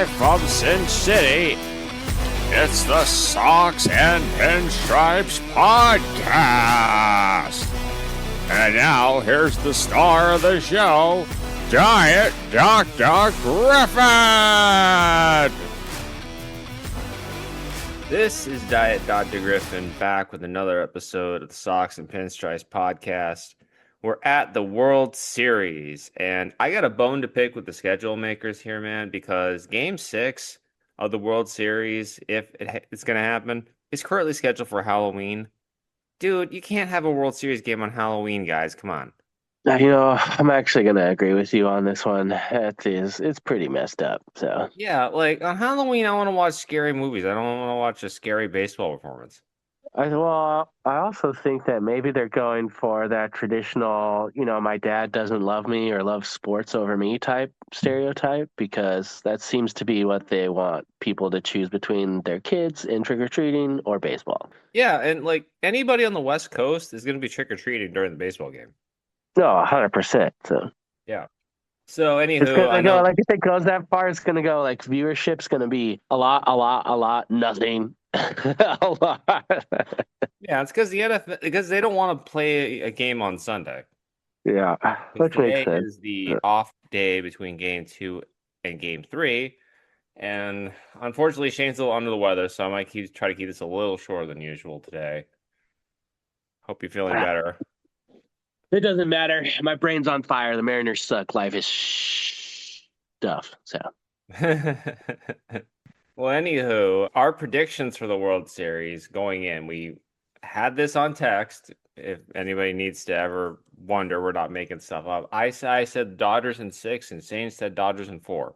Live from Sin City, it's the Socks and Pinstripes Podcast. And now, here's the star of the show, Diet Dr. Griffin! This is Diet Dr. Griffin back with another episode of the Socks and Pinstripes Podcast. We're at the World Series, and I got a bone to pick with the schedule makers here, man, because Game 6 of the World Series, if it's going to happen, is currently scheduled for Halloween. Dude, you can't have a World Series game on Halloween, guys. Come on. I'm actually going to agree with you on this one. It's pretty messed up. So Yeah, like on Halloween, I want to watch scary movies. I don't want to watch a scary baseball performance. I also think that maybe they're going for that traditional, my dad doesn't love me or loves sports over me type stereotype, because that seems to be what they want people to choose between their kids and trick-or-treating or baseball. Yeah, and like anybody on the West Coast is going to be trick-or-treating during the baseball game. No, 100%. So yeah. So anywho, it's gonna go, like, if it goes that far, it's gonna go like viewership's gonna be a lot, nothing. A lot. Yeah, it's because the NFL, because they don't want to play a game on Sunday. Yeah, which makes sense. Is the off day between Game 2 and Game 3, and unfortunately, Shane's a little under the weather, so I might try to keep this a little shorter than usual today. Hope you're feeling better. It doesn't matter. My brain's on fire. The Mariners suck. Life is stuff. So. Well, anywho, our predictions for the World Series going in, we had this on text. If anybody needs to ever wonder, we're not making stuff up. I said Dodgers in 6, and Shane said Dodgers in 4.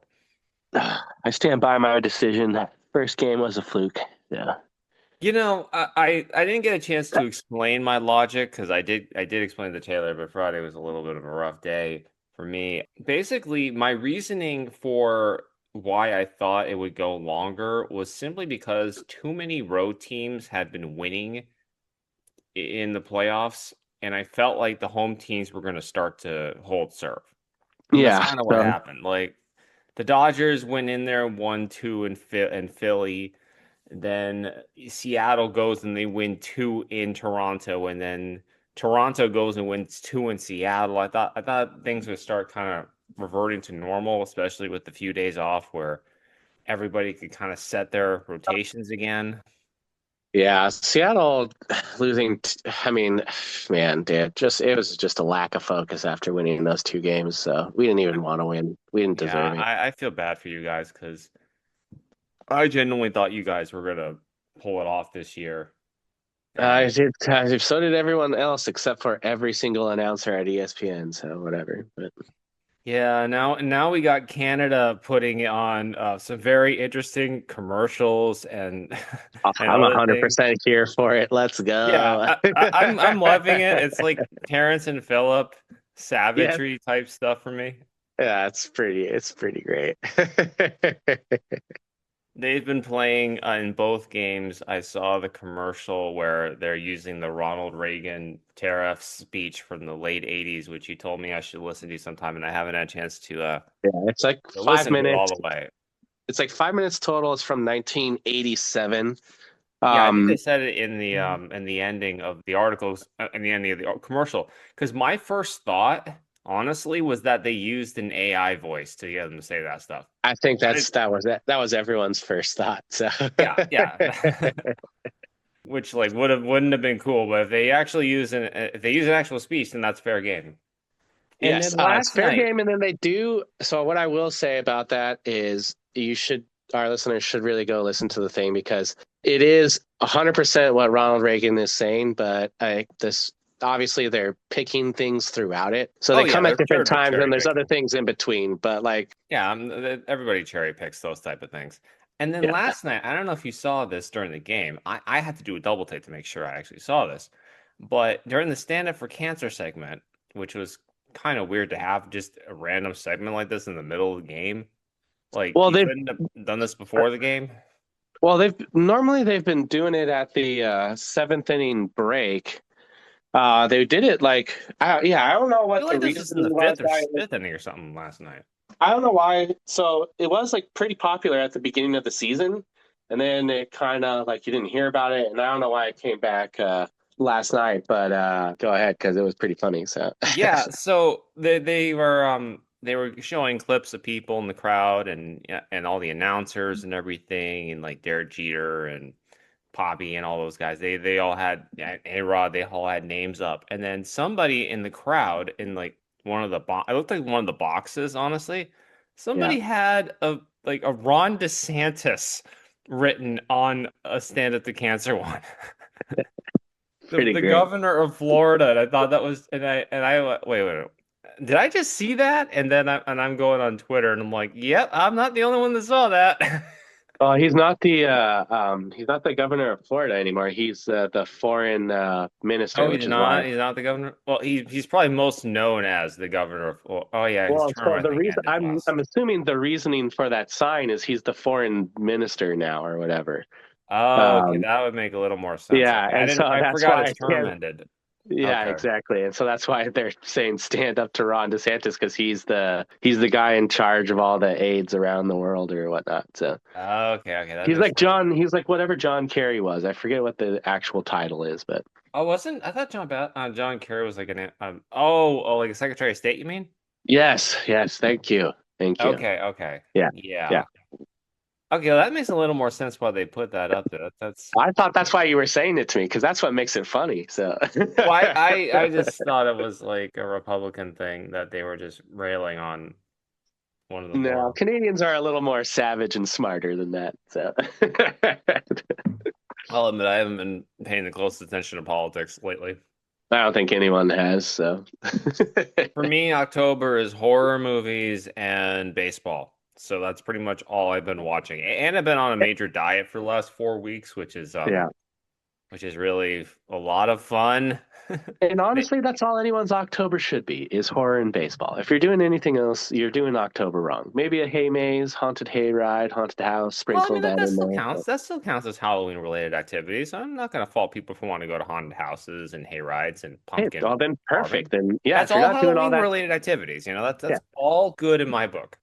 I stand by my decision. First game was a fluke. Yeah. I didn't get a chance to explain my logic, because I did explain to Taylor, but Friday was a little bit of a rough day for me. Basically, my reasoning for why I thought it would go longer was simply because too many road teams had been winning in the playoffs, and I felt like the home teams were going to start to hold serve. Yeah, that's kind of what happened. Like the Dodgers went in there 1-2 in Philly. Then Seattle goes and they win 2 in Toronto, and then Toronto goes and wins 2 in Seattle. I thought things would start kind of reverting to normal, especially with the few days off where everybody could kind of set their rotations again. Yeah, Seattle losing. Man, dude, it was just a lack of focus after winning those 2 games. So we didn't even want to win. We didn't deserve it. I feel bad for you guys, because I genuinely thought you guys were gonna pull it off this year. So did everyone else, except for every single announcer at ESPN. So whatever. But yeah, now we got Canada putting on some very interesting commercials, and I'm 100% here for it. Let's go. Yeah, I'm loving it. It's like Terrence and Phillip savagery type stuff for me. Yeah, it's pretty great. They've been playing in both games. I saw the commercial where they're using the Ronald Reagan tariff speech from the late 80s, which you told me I should listen to sometime, and I haven't had a chance to it's like 5 minutes all the way. It's like 5 minutes total. It's from 1987. I think they said it in the ending of the articles, in the ending of the commercial, because my first thought, honestly, was that they used an AI voice to get them to say that stuff. I think that was everyone's first thought. So yeah. Which wouldn't have been cool, but if they actually use an actual speech, then that's fair game. And yes, it's fair game, and then they do. So what I will say about that is our listeners should really go listen to the thing, because it is 100% what Ronald Reagan is saying, but obviously they're picking things throughout it. So they come at different times, and there's other things in between, but everybody cherry picks those type of things. And then last night, I don't know if you saw this during the game. I had to do a double take to make sure I actually saw this. But during the Stand Up for Cancer segment, which was kind of weird to have just a random segment like this in the middle of the game. Like, they couldn't have done this before the game. Well, they've been doing it at the 7th inning break. They did it I don't know what I feel like this was in the fifth inning or something last night. I don't know why. So it was like pretty popular at the beginning of the season, and then it kind of like you didn't hear about it, and I don't know why it came back last night. But go ahead because it was pretty funny. So Yeah, so they were showing clips of people in the crowd and yeah, and all the announcers and everything and like Derek Jeter and Poppy and all those guys. They all had A-Rod, they all had names up. And then somebody in the crowd in like one of the it looked like one of the boxes, honestly. yeah, Somebody had a Ron DeSantis written on a Stand Up to Cancer one. pretty The great. governor of Florida, and I thought that was, wait, did I just see that? And then I'm going on Twitter, and I'm like, yep, I'm not the only one that saw that. Oh, he's not the governor of Florida anymore. He's the foreign Oh, minister, he's which is why. not. He's not the governor. Well, he's probably most known as the governor of. Oh yeah, his Well, term so I the think reason ended last. I'm assuming the reasoning for that sign is he's the foreign minister now or whatever. Oh, okay, Um, that would make a little more sense. yeah, Okay, and so I that's forgot why his I term can't. ended. Yeah, Okay. exactly. And so that's why they're saying stand up to Ron DeSantis because he's the guy in charge of all the AIDS around the world or whatnot. So Okay, that makes a little. He's like whatever John Kerry was. I forget what the actual title is, but Oh, wasn't I thought John Kerry was like an like a Secretary of State? You mean? yes, thank you, thank you. Okay. Yeah, Yeah. yeah. Okay, well, that makes a little more sense why they put that up there. That's I thought that's why you were saying it to me because that's what makes it funny. So why I just thought it was like a Republican thing that they were just railing on one of the no, more. Canadians are a little more savage and smarter than that. So I'll admit I haven't been paying the closest attention to politics lately. I don't think anyone has. So For me, October is horror movies and baseball. So that's pretty much all I've been watching. And I've been on a major diet for the last 4 weeks, yeah. which is really a lot of fun. And honestly, that's all anyone's October should be is horror and baseball. If you're doing anything else, you're doing October wrong. Maybe a hay maze, haunted hayride, haunted house, Well, I mean sprinkle that that in still there. counts. That still counts as Halloween related activities. I'm not gonna fault people for wanting to go to haunted houses and hay rides and Hey, pumpkin well then carving. perfect. Then yeah, That's if you're all not doing all Halloween that, related activities. yeah, That's all good in my book.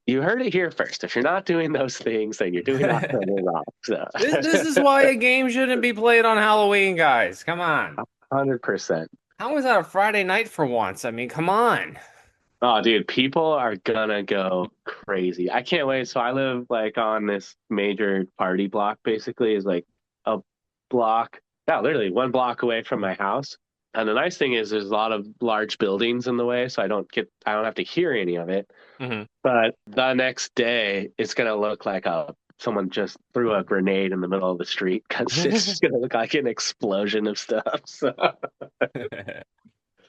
you heard it here first. If you're not doing those things, then you're doing October wrong. So This is why a game shouldn't be played on Halloween, guys. Come on. 100%. How was that a Friday night for once? I mean, come on. Oh, dude, people are gonna go crazy. I can't wait. So I live like on this major party block, basically, is like a block, yeah, literally 1 block away from my house. And the nice thing is there's a lot of large buildings in the way, so I don't have to hear any of it. Hmm. But the next day, it's gonna look like someone just threw a grenade in the middle of the street because it's just gonna look like an explosion of stuff. So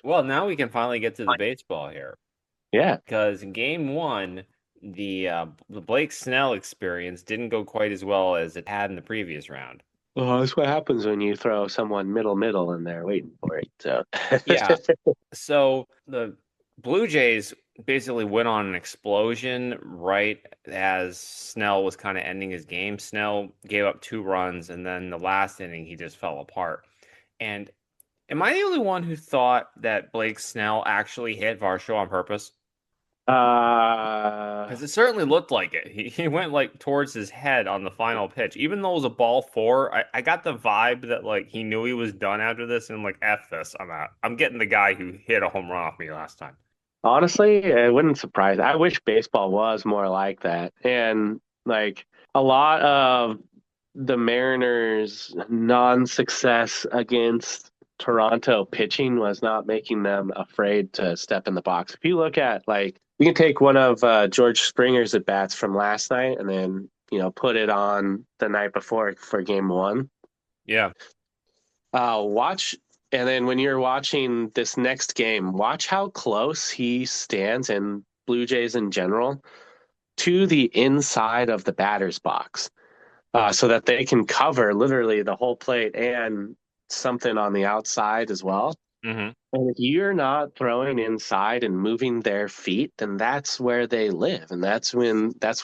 Well, now we can finally get to the baseball here yeah. because in game one, the Blake Snell experience didn't go quite as well as it had in the previous round. Well, that's what happens when you throw someone middle and they're waiting for it. So Yeah. So the Blue Jays basically went on an explosion right as Snell was kind of ending his game. Snell gave up 2 runs, and then the last inning he just fell apart. And am I the only one who thought that Blake Snell actually hit Varsho on purpose? uh, Because it certainly looked like it. He went like towards his head on the final pitch. Even though it was a ball four, I got the vibe that like he knew he was done after this and like F this. I'm out. I'm getting the guy who hit a home run off me last time. honestly, it wouldn't surprise. I wish baseball was more like that. And like a lot of the Mariners' non-success against Toronto pitching was not making them afraid to step in the box. If you look at like, you can take one of George Springer's at bats from last night and then put it on the night before for game one. Yeah. Watch, and then when you're watching this next game, watch how close he stands and Blue Jays in general to the inside of the batter's box, so that they can cover literally the whole plate and something on the outside as well. Hmm. And if you're not throwing inside and moving their feet, then that's where they live. And that's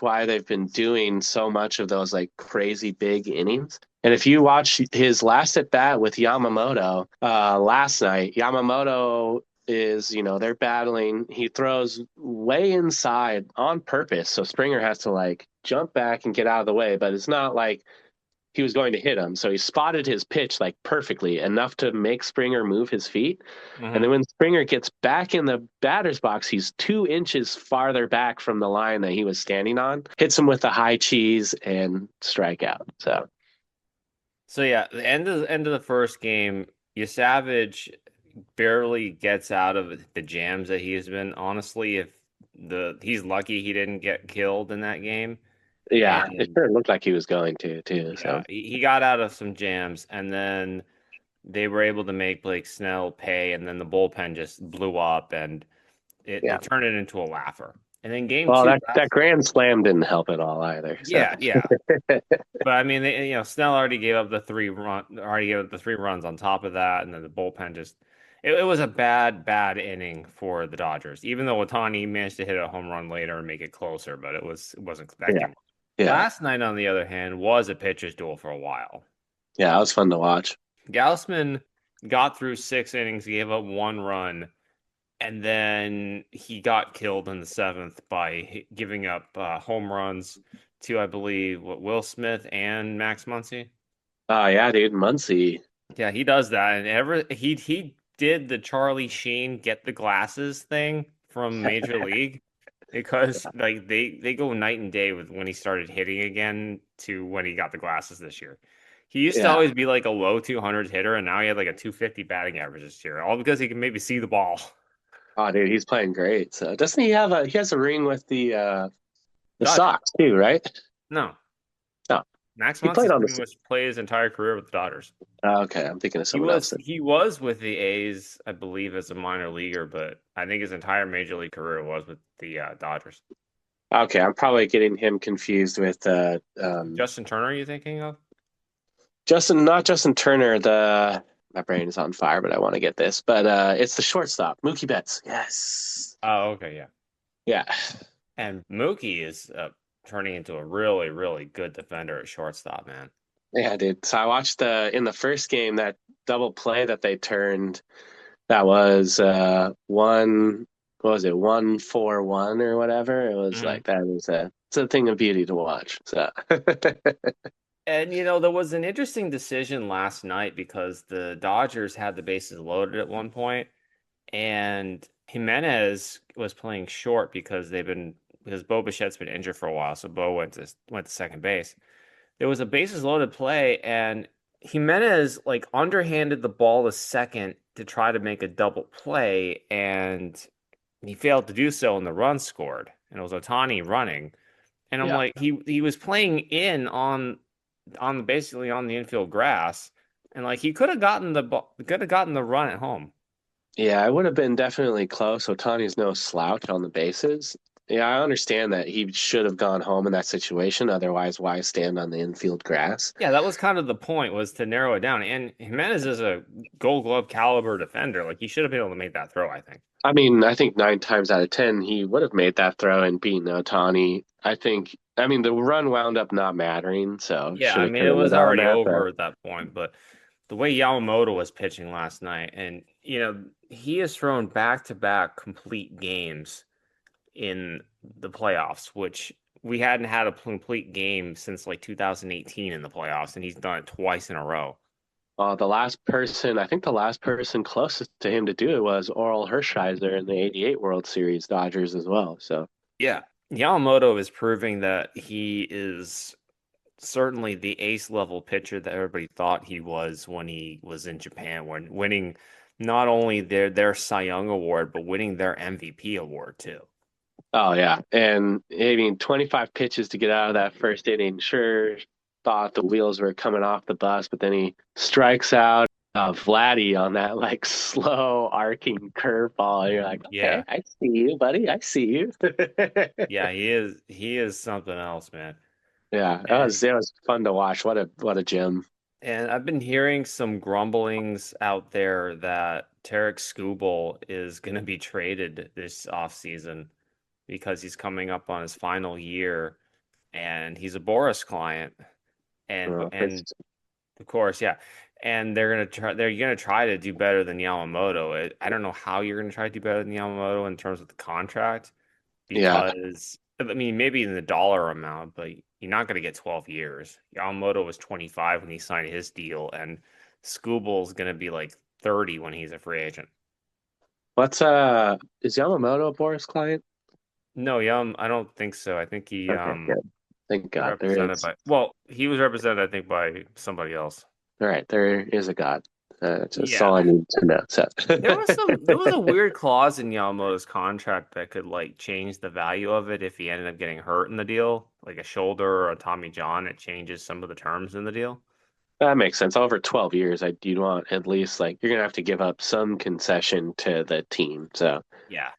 why they've been doing so much of those like crazy big innings. And if you watch his last at bat with Yamamoto last night, Yamamoto is, they're battling. He throws way inside on purpose, so Springer has to like jump back and get out of the way. But it's not like he was going to hit him. So he spotted his pitch like perfectly, enough to make Springer move his feet. And then Mhm. when Springer gets back in the batter's box, he's 2 inches farther back from the line that he was standing on, hits him with the high cheese and strikeout. So So yeah, the end of the first game, Savage barely gets out of the jams that he has been. Honestly, if he's lucky he didn't get killed in that game. yeah, it And sure looked like he was going to too. yeah, So he got out of some jams, and then they were able to make Blake Snell pay, and then the bullpen just blew up, and yeah. it turned it into a laugher. And then game Well, two, that grand slam didn't help at all either. So yeah. But I mean, Snell already gave up already gave up the 3 runs on top of that, and then the bullpen just it was a bad inning for the Dodgers. Even though Otani managed to hit a home run later and make it closer, but it wasn't that yeah, game. yeah, Last night, on the other hand, was a pitcher's duel for a while. yeah. That was fun to watch. Gausman got through 6 innings, gave up 1 run, and then he got killed in the seventh by giving up home runs to, I believe, Will Smith and Max Muncy. Oh yeah, dude, Muncie. Yeah, he does that, and he did the Charlie Sheen get the glasses thing from Major League, because like they go night and day with when he started hitting again to when he got the glasses this year. He used to Yeah. always be like a low 200s hitter, and now he had like a 250 batting average this year, all because he can maybe see the ball. Oh, dude, he's playing great. So doesn't he has a ring with the Dodgers. Sox too, right? No, No, Max he played Muncy's on pretty much played his entire career with the Dodgers. Okay, I'm thinking of He someone else. was he was with the A's, I believe, as a minor leaguer, but I think his entire major league career was with the Dodgers. Okay, I'm probably getting him confused with Justin Turner, are you thinking of? Not Justin Turner. The My brain is on fire, but I want to get this. But it's the shortstop, Mookie Betts. Yes. Oh, okay, yeah. Yeah. And Mookie is turning into a really, really good defender at shortstop, man. Yeah, dude. So I watched in the first game that double play that they turned. That was one. What was it? 1-4-1 or whatever. It was Mhm. like that was it's a thing of beauty to watch. So And there was an interesting decision last night because the Dodgers had the bases loaded at one point, and Jimenez was playing short because Bo Bichette's been injured for a while, so Bo went to second base. There was a bases loaded play, and Jimenez like underhanded the ball to second to try to make a double play, and he failed to do so, and the run scored, and it was Otani running. And I'm yeah, like, he was playing in on basically on the infield grass, and like he could have gotten the run at home. yeah, it would have been definitely close. Otani's no slouch on the bases. Yeah, I understand that he should have gone home in that situation. Otherwise, why stand on the infield grass? Yeah, that was kind of the point, was to narrow it down. And Jimenez is a Gold Glove caliber defender. Like he should have been able to make that throw, I think. I mean, I think 9 times out of 10 he would have made that throw and beaten Otani. I think. I mean, the run wound up not mattering, so Yeah, should I have mean it carried was it on already that. over But at that point, but the way Yamamoto was pitching last night, and he has thrown back-to-back complete games in the playoffs, which we hadn't had a complete game since like 2018 in the playoffs, and he's done it twice in a row. I think the last person closest to him to do it was Oral Hershiser in the '88 World Series, Dodgers as well. So Yeah, Yamamoto is proving that he is certainly the ace level pitcher that everybody thought he was when he was in Japan, when winning not only their Cy Young award, but winning their MVP award too. oh yeah, and I mean 25 pitches to get out of that first inning. Sure, thought the wheels were coming off the bus, but then he strikes out Vladdy on that like slow arcing curveball. You're like, okay, Yeah, I see you, buddy. I see you. yeah, he is something else, man. Yeah, And it was fun to watch. What a gem. and I've been hearing some grumblings out there that Tarek Skubal is going to be traded this offseason because he's coming up on his final year, and he's a Boris client. And Uh, and it's- of course, yeah. and they're gonna try to do better than Yamamoto. I don't know how you're gonna try to do better than Yamamoto in terms of the contract, Yeah. because I mean maybe in the dollar amount, but you're not gonna get 12 years. Yamamoto was 25 when he signed his deal, and Skubal's gonna be like 30 when he's a free agent. What's is Yamamoto a Boris client? No, I don't think so. I think he Okay, good. Thank God there represented is. by, well, he was represented, I think, by somebody else. All right, there is a God. That's just Yeah. all I need to know. So There was a weird clause in Yamamoto's contract that could like change the value of it if he ended up getting hurt in the deal, like a shoulder or a Tommy John. It changes some of the terms in the deal. that makes sense. Over 12 years, you'd want at least like you're gonna have to give up some concession to the team. So Yeah.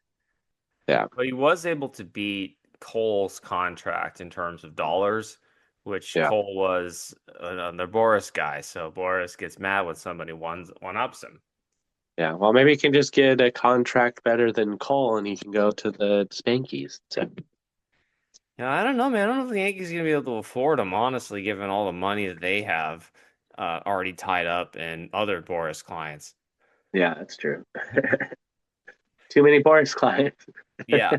yeah, But he was able to beat Cole's contract in terms of dollars, which yeah, Cole was another Boris guy. So Boris gets mad when somebody one-ups him. yeah. Well, maybe he can just get a contract better than Cole, and he can go to the Spankies. So Yeah, I don't know, man. I don't know if the Yankees are gonna be able to afford him, honestly, given all the money that they have already tied up in other Boris clients. yeah, that's true. Too many Boris clients. Yeah.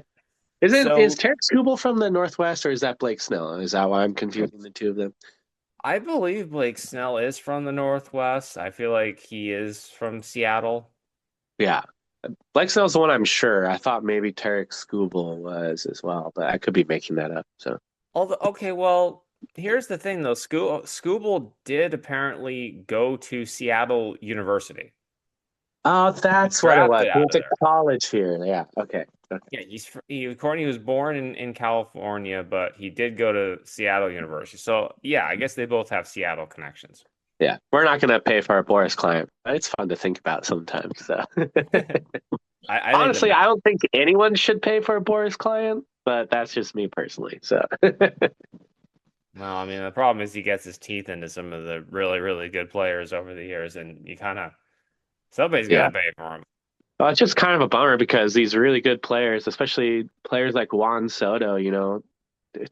Is So Tarek Skubal from the Northwest or is that Blake Snell? Is that why I'm confusing the two of them? I believe Blake Snell is from the Northwest. I feel like he is from Seattle. Yeah. Blake Snell's the one I'm sure. I thought maybe Tarek Skubal was as well, but I could be making that up. So Although, okay, well, here's the thing though. Scooble did apparently go to Seattle University. oh, He was that's what it was. drafted He out went of to there. college here. Yeah. Okay. Okay. Yeah, Courtney was born in California, but he did go to Seattle University. So yeah, I guess they both have Seattle connections. Yeah. We're not going to pay for our Boris client, but it's fun to think about sometimes. So I think honestly, the I don't think anyone should pay for a Boris client, but that's just me personally. So well, I mean, the problem is he gets his teeth into some of the really, really good players over the years, and you kind of somebody's got yeah. to pay for him. Well, it's just kind of a bummer because these really good players, especially players like Juan Soto,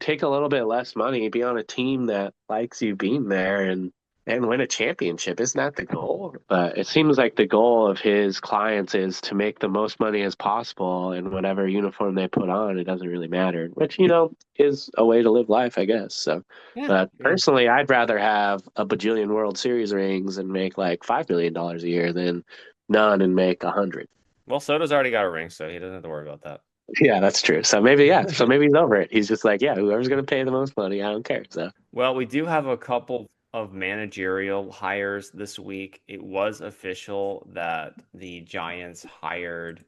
take a little bit less money, be on a team that likes you being there and win a championship. Isn't that the goal? But it seems like the goal of his clients is to make the most money as possible in whatever uniform they put on. It doesn't really matter, which, is a way to live life, I guess. So, Yeah, but yeah. personally, I'd rather have a bajillion World Series rings and make like $5 million a year than none and make 100. Well, Soto's already got a ring, so he doesn't have to worry about that. Yeah, that's true. So maybe, yeah. So maybe he's over it. He's just like, yeah, whoever's going to pay the most money, I don't care. So, Well, we do have a couple of managerial hires this week. It was official that the Giants hired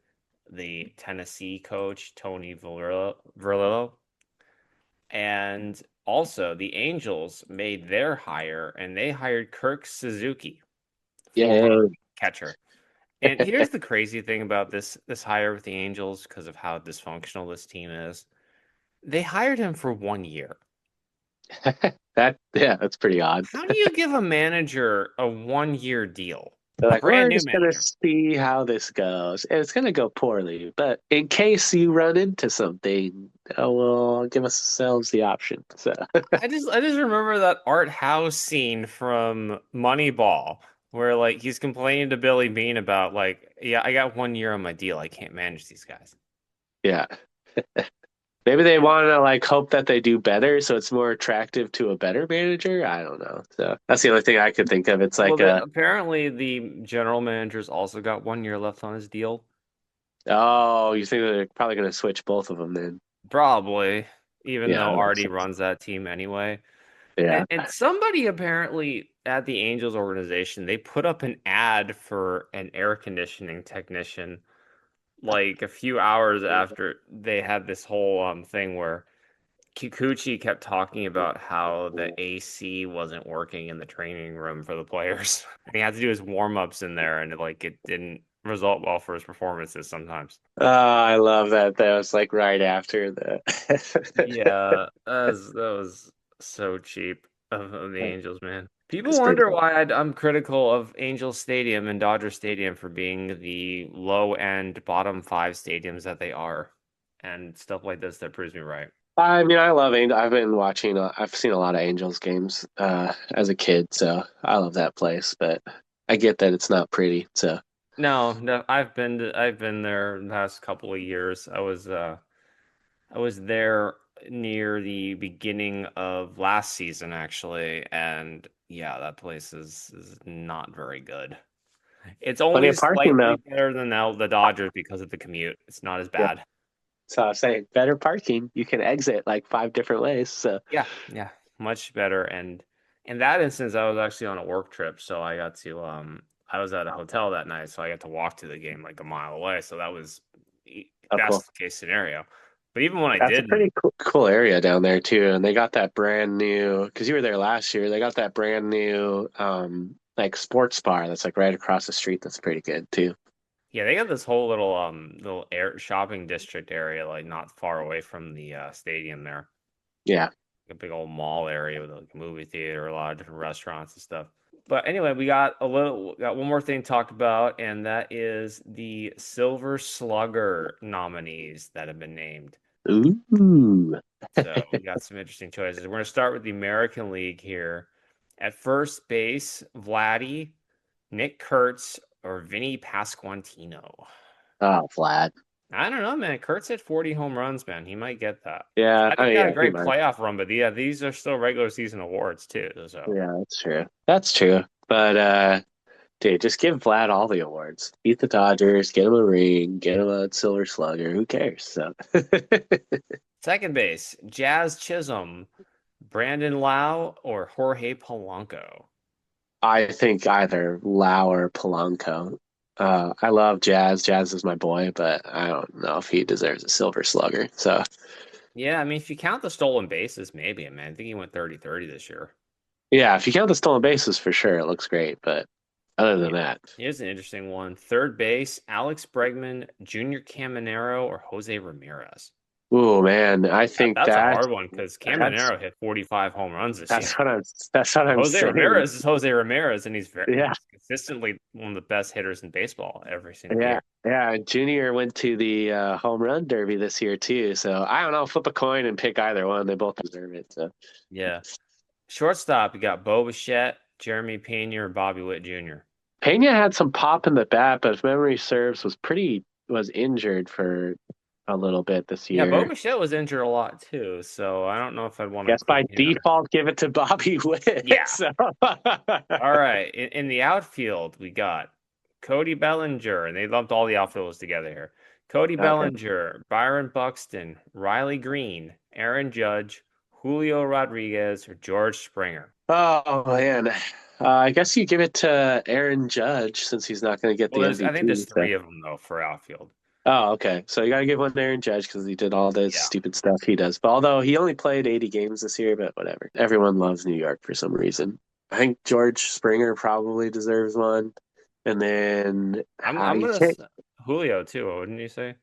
the Tennessee coach, Tony Verillo, and also the Angels made their hire and they hired Kirk Suzuki, yeah. former catcher. And here's the crazy thing about this hire with the Angels because of how dysfunctional this team is. They hired him for 1 year. That's pretty odd. How do you give a manager a 1 year deal? They're A like, brand we're new just going to manager. see how this goes. And it's going to go poorly. But in case you run into something, well, give ourselves the option. So, I just remember that Art House scene from Moneyball where like he's complaining to Billy Bean about like, yeah, I got 1 year on my deal. I can't manage these guys. yeah. Maybe they want to like hope that they do better, so it's more attractive to a better manager. I don't know. So that's the only thing I could think of. It's Well, like apparently the general manager's also got 1 year left on his deal. oh, you think they're probably going to switch both of them then? Probably, even Yeah, though that makes Artie sense. runs that team anyway. Yeah. And somebody apparently at the Angels organization, they put up an ad for an air conditioning technician like a few hours after they had this whole thing where Kikuchi kept talking about how the AC wasn't working in the training room for the players. And he had to do his warm-ups in there and it didn't result well for his performances sometimes. Oh, I love that. That was like right after the. Yeah, that was so cheap of the Angels, man. People It's pretty wonder cool. why I'm critical of Angels Stadium and Dodger Stadium for being the low end bottom five stadiums that they are, and stuff like this that proves me right. I mean, I love Angel. I've been watching. I've seen a lot of Angels games as a kid, so I love that place. But I get that it's not pretty. So No, no, I've been there the past couple of years. I was there near the beginning of last season actually, and yeah, that place is not very good. It's plenty only of parking slightly though. better than the Dodgers because of the commute. It's not as Yeah. bad. So I was saying better parking. You can exit like 5 different ways. So Yeah, yeah, much better. And in that instance, I was actually on a work trip, so I got to I was at a hotel that night, so I got to walk to the game like a mile away. So that was oh, cool. best case scenario. But even when I That's a didn't, pretty cool area down there too. And they got that brand new, because you were there last year. They got that brand new like sports bar that's like right across the street. That's pretty good too. yeah, they got this whole little air shopping district area like not far away from the stadium there. Yeah. A big old mall area with like a movie theater, a lot of different restaurants and stuff. But anyway, got one more thing to talk about, and that is the Silver Slugger nominees that have been named. Ooh. So we got some interesting choices. We're gonna start with the American League here. At first base, Vladdy, Nick Kurtz, or Vinny Pasquantino. Oh, Vlad. I don't know, man. Kurtz hit 40 home runs, man. He might get that. Yeah. Oh, Vladdy got yeah. a He great might. playoff run, but yeah, these are still regular season awards too. So Yeah, that's true. That's true. But dude, just give Vlad all the awards. Beat the Dodgers, get him a ring, get him a Silver Slugger. Who cares? So second base, Jazz Chisholm, Brandon Lau, or Jorge Polanco. I think either Lau or Polanco. I love Jazz. Jazz is my boy, but I don't know if he deserves a Silver Slugger. So Yeah, I mean, if you count the stolen bases, maybe, man. I think he went 30-30 this year. yeah, if you count the stolen bases for sure, it looks great. But other than Yeah. that, Here's an interesting one. Third base, Alex Bregman, Junior Caminero, or Jose Ramirez. oh man, I think That's a hard one because that's Caminero hit 45 home runs this year. that's what I'm that's what I'm Jose saying. Ramirez is Jose Ramirez, and Yeah, he's consistently one of the best hitters in baseball every single yeah, year. yeah. Junior went to the home run derby this year too. So I don't know, flip a coin and pick either one. They both deserve it. So Yeah. Shortstop, you got Bo Bichette, Jeremy Pena, or Bobby Witt Jr. Pena had some pop in the bat, but if memory serves, was injured for a little bit this Yeah, Bo year. Bichette was injured a lot too, so I don't know if I'd want to Guess by include him. default, give it to Bobby Witt. Yeah. So All right. In the outfield, we got Cody Bellinger, and they lumped all the outfielders together here. Cody okay. Bellinger, Byron Buxton, Riley Green, Aaron Judge, Julio Rodriguez, or George Springer. Oh man, I guess you give it to Aaron Judge since he's not going to get Well, the I think there's MVP. So. three of them though for outfield. Oh, okay. So you got to give one to Aaron Judge because he did all this Yeah. stupid stuff he does. But although he only played 80 games this year, but whatever. Everyone loves New York for some reason. I think George Springer probably deserves one. And then I'm you gonna can't. Julio too. Wouldn't you say?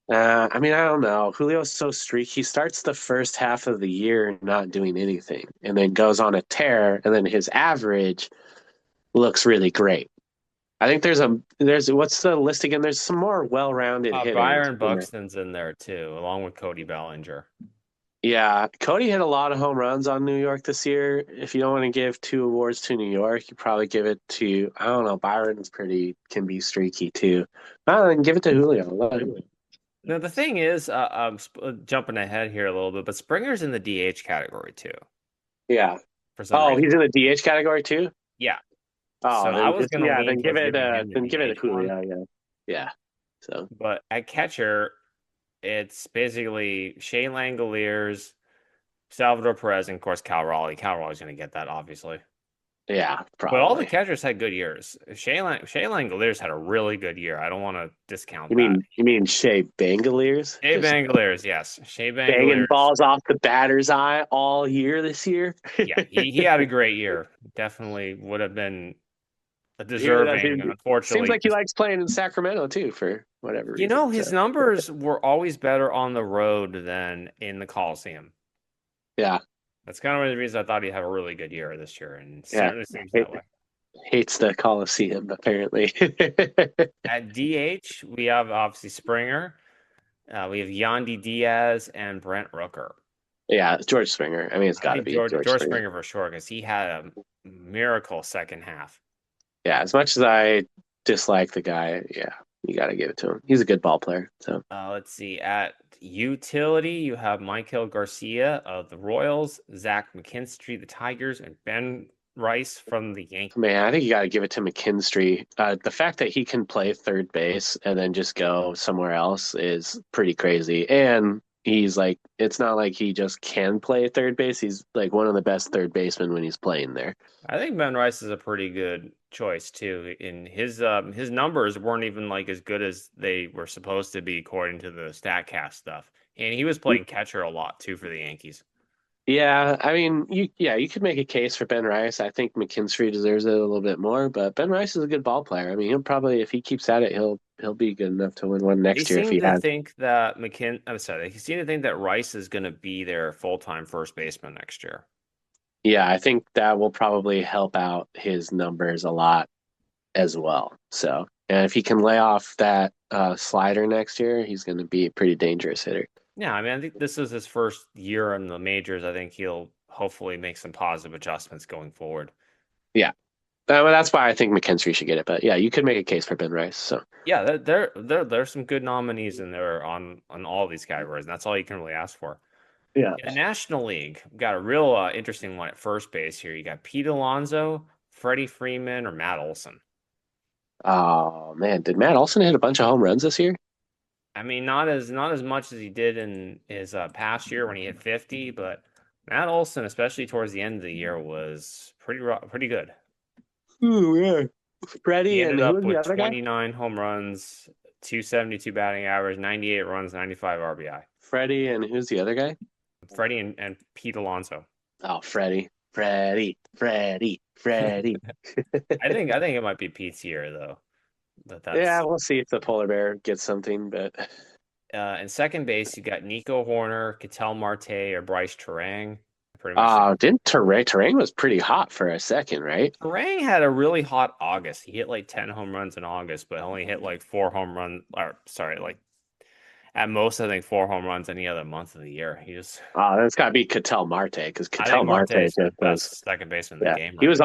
I mean, I don't know. Julio's so streaky. He starts the first half of the year not doing anything, and then goes on a tear, and then his average looks really great. I think there's what's the list again? There's some more well-rounded hitters Byron in there. Buxton's in there too, along with Cody Bellinger. Yeah, Cody hit a lot of home runs on New York this year. If you don't want to give two awards to New York, you probably give it to I don't know. Byron's can be streaky too. I don't know, give it to Julio. I love Julio. Now the thing is, jumping ahead here a little bit, but Springer's in the DH category too Yeah. for some Oh, reason. he's in the DH category too. Yeah. Oh, So I was gonna yeah, lean towards giving him the then give it DH to one, Julio. Yeah, yeah. So but at catcher, it's basically Shane Langoliers, Salvador Perez, and of course Cal Raleigh. Cal Raleigh's gonna get that, obviously. yeah, But all the probably. catchers had good years. Shane Langoliers had a really good year. I don't want to discount You that. mean Shea Bangaliers? Shea Just Bangoliers, yes. Shea banging Bangoliers. balls off the batter's eye all year this year. Yeah, he had a great year. Definitely would have been a Yeah, deserving, dude. Seems unfortunately. like he likes playing in Sacramento too, for whatever You reason. know, So his numbers were always better on the road than in the Coliseum. yeah, That's kind of one of the reasons I thought he'd have a really good year this year, and it yeah. certainly seems H- that way. Hates the Coliseum apparently. At DH, we have obviously Springer. We have Yandy Diaz and Brent Rooker. Yeah, George Springer. I mean, it's I got to think be George George Springer. Springer for sure because he had a miracle second half. Yeah, as much as I dislike the guy, yeah, you got to give it to him. He's a good ball player. So, Let's see. At utility, you have Michael Garcia of the Royals, Zach McKinstry, the Tigers, and Ben Rice from the Yankees. man, I think you got to give it to McKinstry. The fact that he can play third base and then just go somewhere else is pretty crazy. And he's like, it's not like he just can play third base. He's like one of the best third basemen when he's playing there. I think Ben Rice is a pretty good choice too. In his numbers weren't even like as good as they were supposed to be according to the Statcast stuff. And he was playing catcher a lot too for the Yankees. Yeah, I mean, you could make a case for Ben Rice. I think McKinstry deserves it a little bit more, but Ben Rice is a good ball player. I mean, he'll probably, if he keeps at it, he'll be good enough to win one They next year if seem he to has. think that they seem to think that Rice is going to be their full-time first baseman next year. Yeah, I think that will probably help out his numbers a lot as well. So, and if he can lay off that slider next year, he's going to be a pretty dangerous hitter. Yeah, I mean, I think this is his first year in the majors. I think he'll hopefully make some positive adjustments going forward. Yeah, well, that's why I think McKinstry should get it. But yeah, you could make a case for Ben Rice. So Yeah, there's some good nominees in there on all these categories, and that's all you can really ask for. yeah. In the National League, we've got a real interesting one at first base here. You got Pete Alonso, Freddie Freeman, or Matt Olson. Oh man, did Matt Olson hit a bunch of home runs this year? I mean, not as much as he did in his past year when he hit 50, but Matt Olson, especially towards the end of the year, was pretty good. Ooh, yeah. He Freddie and ended who up was the with other guy? 29 home runs, 272 batting average, 98 runs, 95 RBI. Freddie and who's the other guy? Freddie and Pete Alonso. Oh, Freddie. I think it might be Pete's year though. Yeah, That's we'll see if the polar bear gets something, but in second base, you got Nico Horner, Ketel Marte, or Bryce Terang. Pretty much. didn't Terrain was pretty hot for a second, right? Terang had a really hot August. He hit like 10 home runs in August, but only hit like four home runs. Or sorry, like at most, I think four home runs any other month of the year. He just, That's got to be Ketel Marte because I think Ketel Marte Marte is the just was. best second baseman in the Yeah, game he right was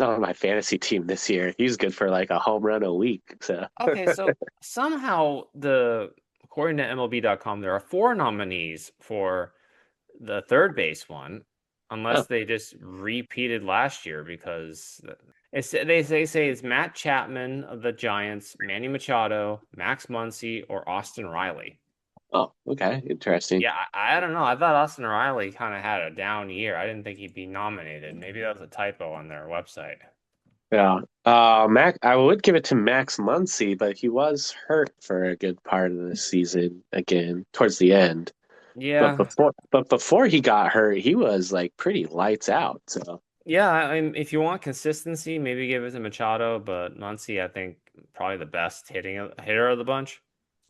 now. on my fantasy team this year. He was good for like a home run a week. So Okay, so somehow according to MLB.com, there are four nominees for the third base one, oh, unless they just repeated last year because they say it's Matt Chapman of the Giants, Manny Machado, Max Muncy, or Austin Riley. okay, interesting. Yeah, I don't know. I thought Austin Riley kind of had a down year. I didn't think he'd be nominated. Maybe that was a typo on their website. Yeah. I would give it to Max Muncy, but he was hurt for a good part of the season again towards the end. Yeah, But before he got hurt, he was like pretty lights out. So yeah. If you want consistency, maybe give it to Machado, but Muncy, I think, probably the best hitter of the bunch.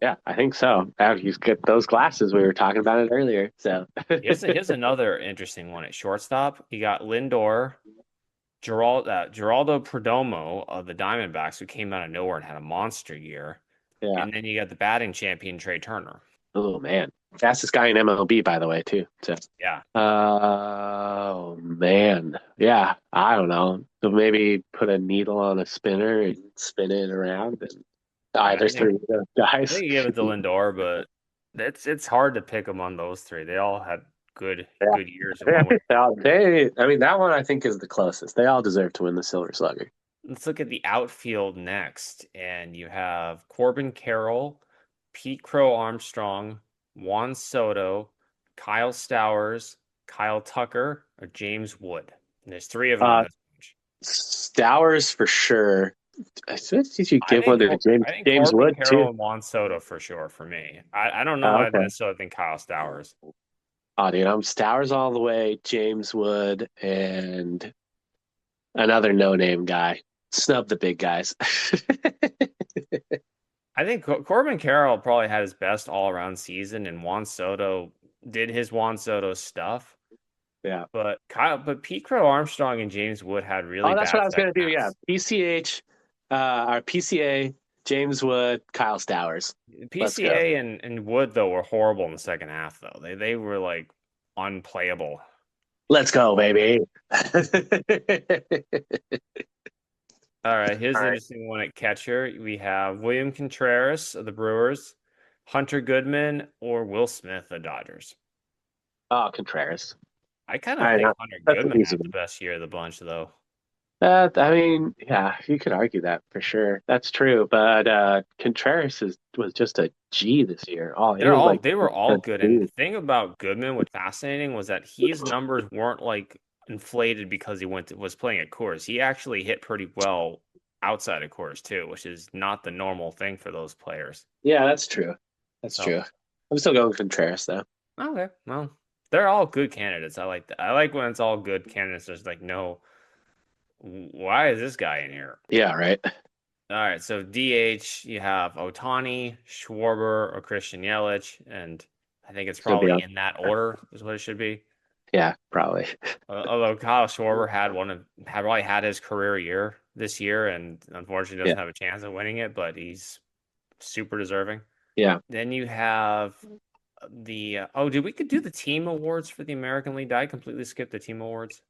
yeah, I think so. He's got those glasses. We were talking about it earlier. So Here's another interesting one at shortstop. You got Lindor, Geraldo Perdomo of the Diamondbacks, who came out of nowhere and had a monster year. yeah. And then you got the batting champion, Trey Turner. Oh man, fastest guy in MLB, by the way, too. So, Yeah. oh man, yeah. I don't know. So maybe put a needle on a spinner and spin it around, and I mean, there's three of those I guys. think you give it to Lindor, but it's hard to pick among those three. They all had good Yeah. good years in one way. I mean, that one I think is the closest. They all deserve to win the Silver Slugger. Let's look at the outfield next, and you have Corbin Carroll, Pete Crow Armstrong, Juan Soto, Kyle Stowers, Kyle Tucker, or James Wood. And there's three of them on Uh, this bunch. Stowers for sure. I think you should give one to I think James Corbin Wood too. Carroll and Juan Soto for sure for me. I don't know. I Okay. necessarily think Kyle Stowers. Oh, dude, I'm Stowers all the way. James Wood and another no-name guy. Snub the big guys. I think Corbin Carroll probably had his best all-around season, and Juan Soto did his Juan Soto stuff. Yeah. But Pete Crow Armstrong and James Wood had really Oh, that's what bad I was gonna second do. Yeah, halves. PCH, our PCA, James Wood, Kyle Stowers. Let's go. PCA and Wood though were horrible in the second half though. They were like unplayable. Let's go, baby. All right, here's All an right. interesting one at catcher. We have William Contreras of the Brewers, Hunter Goodman, or Will Smith of the Dodgers. Oh, Contreras. I kind of I think know. Hunter That's an Goodman easy had the one. best year of the bunch, though. I mean, yeah, you could argue that for sure. That's true. But Contreras was just a G this year. Oh, he was like They were all a good. And the G. thing about Goodman, what's fascinating was that his numbers weren't like inflated because he was playing at Coors. He actually hit pretty well outside of Coors too, which is not the normal thing for those players. Yeah, that's true. That's So true. I'm still going Contreras though. okay, well, they're all good candidates. I like that. I like when it's all good candidates. There's like no, why is this guy in here? Yeah, right. All right, so DH, you have Otani, Schwarber, or Christian Yelich, and I think it's Still be probably on. in that order is what it should be. Yeah, probably. Although Kyle Schwarber had probably had his career year this year, and unfortunately Yeah, doesn't have a chance of winning it, but he's super deserving. yeah. Then you have did we could do the team awards for the American League? Did I completely skip the team awards?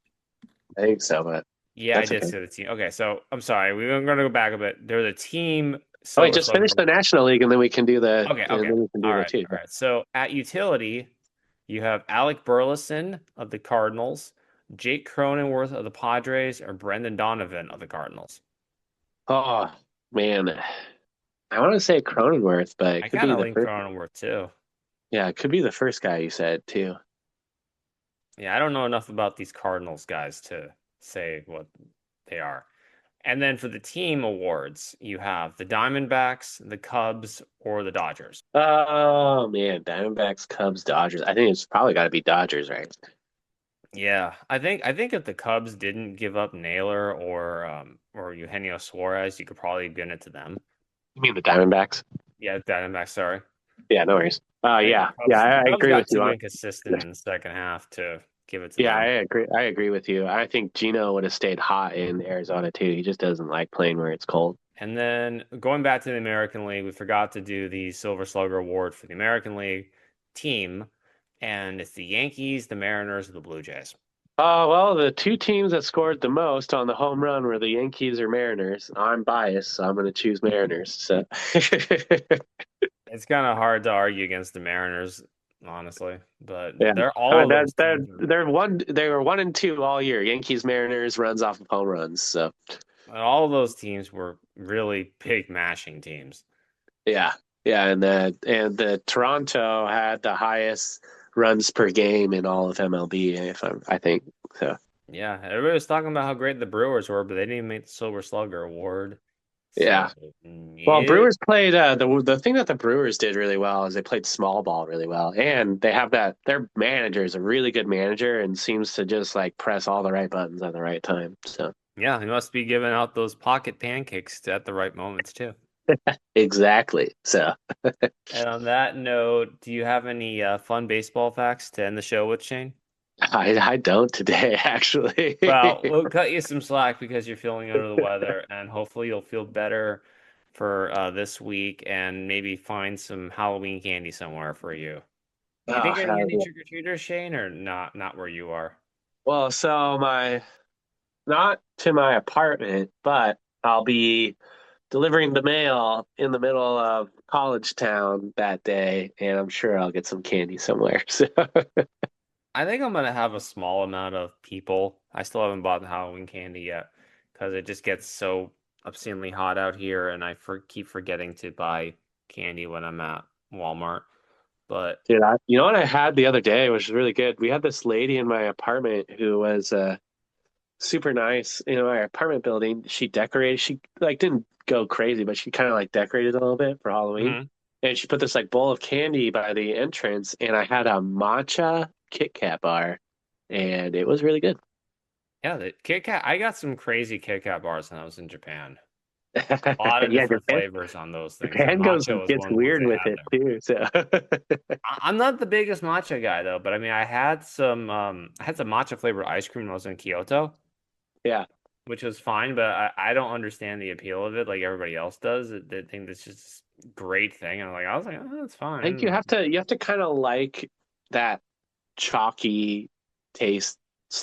I think so, but Yeah, I that's did okay. say the team. Okay, so I'm sorry. We're going to go back a bit. There's a team Oh wait, Silver just Slugger. finish the National League and then we can do the Okay, and okay. then we can do All the right, two. all right. So at utility, you have Alec Burleson of the Cardinals, Jake Cronenworth of the Padres, or Brendan Donovan of the Cardinals. Oh man, I want to say Cronenworth, but it I could kind be of the lean first. Cronenworth too. Yeah, it could be the first guy you said too. Yeah, I don't know enough about these Cardinals guys to say what they are. And then for the team awards, you have the Diamondbacks, the Cubs, or the Dodgers. Oh man, Diamondbacks, Cubs, Dodgers. I think it's probably got to be Dodgers, right? Yeah, I think if the Cubs didn't give up Naylor or Eugenio Suarez, you could probably give it to them. You mean the Diamondbacks? Yeah, Diamondbacks, sorry. Yeah, no worries. I think Yeah, yeah, The I Cubs agree with got you too on. inconsistent in the second half to give it to Yeah, I them. agree. I agree with you. I think Gino would have stayed hot in Arizona too. He just doesn't like playing where it's cold. And then going back to the American League, we forgot to do the Silver Slugger Award for the American League team, and it's the Yankees, the Mariners, and the Blue Jays. Well, the two teams that scored the most on the home run were the Yankees or Mariners. I'm biased, so I'm going to choose Mariners. So, It's kind of hard to argue against the Mariners, honestly, but yeah, they're all of those they're, teams. they're one. They were 1-2 all year. Yankees, Mariners, runs off of home runs. So, All of those teams were really big mashing teams. yeah, yeah, and the Toronto had the highest runs per game in all of MLB. I think so. Yeah, everybody was talking about how great the Brewers were, but they didn't even make the Silver Slugger Award. Yeah. So, Well, yeah. Brewers played the thing that the Brewers did really well is they played small ball really well, and they have that their manager is a really good manager and seems to just like press all the right buttons at the right time. So Yeah, he must be giving out those pocket pancakes at the right moments too. exactly. So And on that note, do you have any fun baseball facts to end the show with, Shane? I don't today actually. Well, we'll cut you some slack because you're feeling under the weather, and hopefully you'll feel better for this week and maybe find some Halloween candy somewhere for you. You think Oh, you're gonna get hell any yeah. trick-or-treaters, Shane, or not where you are? Well, so my not to my apartment, but I'll be delivering the mail in the middle of college town that day, and I'm sure I'll get some candy somewhere. So I think I'm gonna have a small amount of people. I still haven't bought the Halloween candy yet because it just gets so obscenely hot out here, and keep forgetting to buy candy when I'm at Walmart. But dude, you know what I had the other day, which was really good. We had this lady in my apartment who was super nice in my apartment building. She decorated. She like didn't go crazy, but she kind of like decorated a little bit for Halloween. mhm. And she put this like bowl of candy by the entrance, and I had a matcha Kit Kat bar, and it was really good. Yeah, the Kit Kat. I got some crazy Kit Kat bars when I was in Japan. A lot of Yeah, different flavors on those things, and Japan goes matcha was gets one of the ones weird they with had it there. too. So I'm not the biggest matcha guy though, but I mean, I had some matcha flavored ice cream when I was in Kyoto, yeah, which was fine, but I don't understand the appeal of it like everybody else does. They think that's just a great thing. And I was like, oh, that's I think fine. you have to kind of like that chalky taste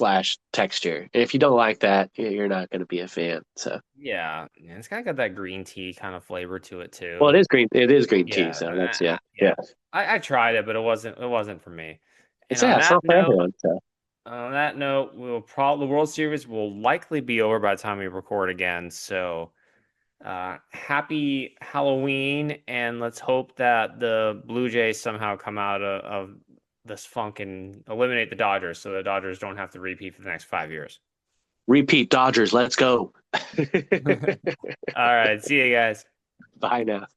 / texture. And if you don't like that, you're not going to be a fan. So, Yeah, and it's kind of got that green tea kind of flavor to it too. well, it is green. It is green tea. Yeah, So that's yeah. yeah. I tried it, but it wasn't for me. And It's yeah. It's not for everyone. So on that note, the World Series will likely be over by the time we record again. So, happy Halloween, and let's hope that the Blue Jays somehow come out of this funk and eliminate the Dodgers, so the Dodgers don't have to repeat for the next 5 years. repeat Dodgers. Let's go. All right, see you guys. Bye now.